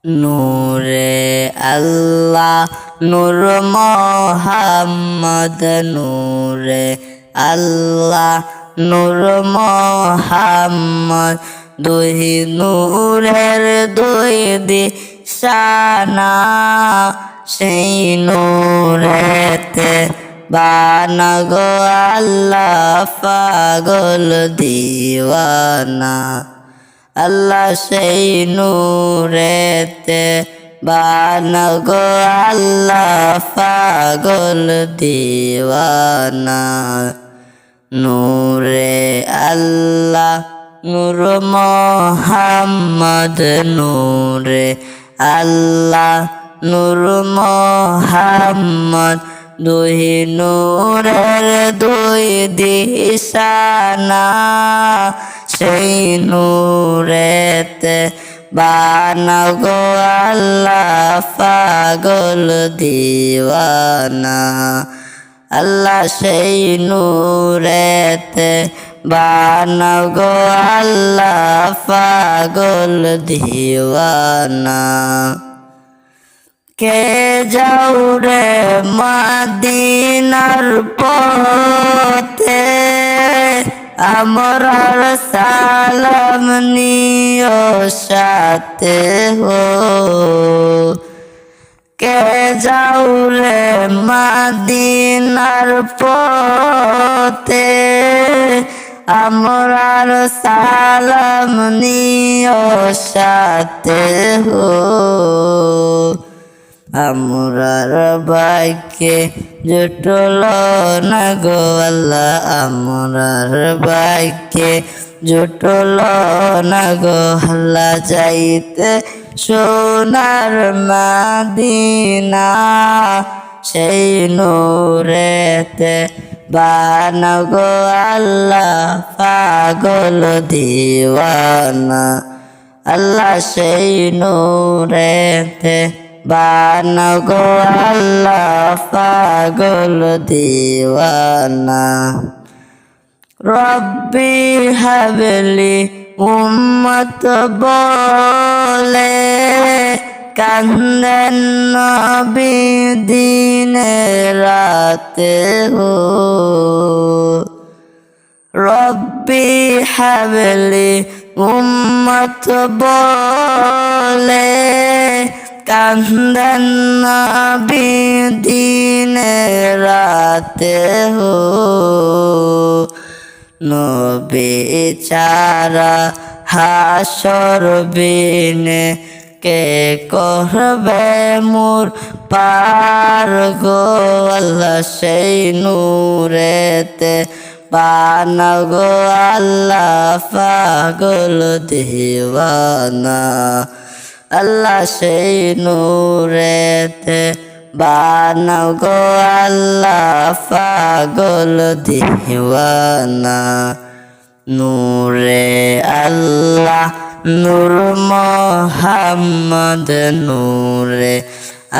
নূরে আল্লাহ নূর মোহাম্মদ নূরে আল্লাহ নূর মোহাম্মদ দুই নূরের দুই দিশানা সেই নূরেতে বানাগো আল্লাহ পাগল দিওয়ানা আল্লাহ সেই নূরেতে বানাগো আল্লাহ পাগল দিওয়ানা নূরে আল্লাহ নূর মোহাম্মদ নূরে আল্লাহ নূর মোহাম্মদ দুই নূরের দুই দিশানা সেই নূরেতে বানাগো আল্লাহ পাগল দিওয়ানা আল্লাহ সেই নূরেতে বানাগো আল্লাহ পাগল দিওয়ানা কে যাও রে মদিনার পথে আমরার সালাম নিও সাথে হো কে যাও রে মদিনার পথে আমরার সালাম নিও সাথে হো আমরার বাইকে জুটল না গো আল্লাহ আমরার বাইকে জুটল না গো আল্লাহ যাইতে সোনার মদিনা সেই নূরেতে বানাগো আল্লাহ পাগল দিওয়ানা আল্লাহ সেই নূরেতে বানাগো আল্লাহ পাগল দিওয়ানা রব্বি হাবলি উম্মত বলে কান্দেন নবী দিনে রাতে হো রব্বি হাবলি উম্মত বলে কান্দেন নবী দিনে রাতে হো নবী ছাড়া হাসর বিনে কে করবে মোর পার গো আল্লাহ সেই নূরেতে বানাগো আল্লাহ পাগল দিওয়ানা আল্লাহ সেই নূরেতে বানাগো আল্লাহ পাগল দিওয়ানা নূরে আল্লাহ নূর মোহাম্মদ নূরে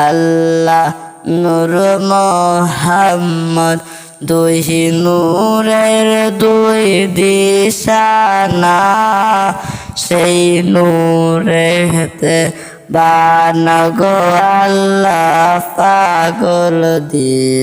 আল্লাহ নূর মোহাম্মদ দুই নূরের দুই দিশানা সেই নূরেতে বানাগো আল্লাহ পাগল দিওয়ানা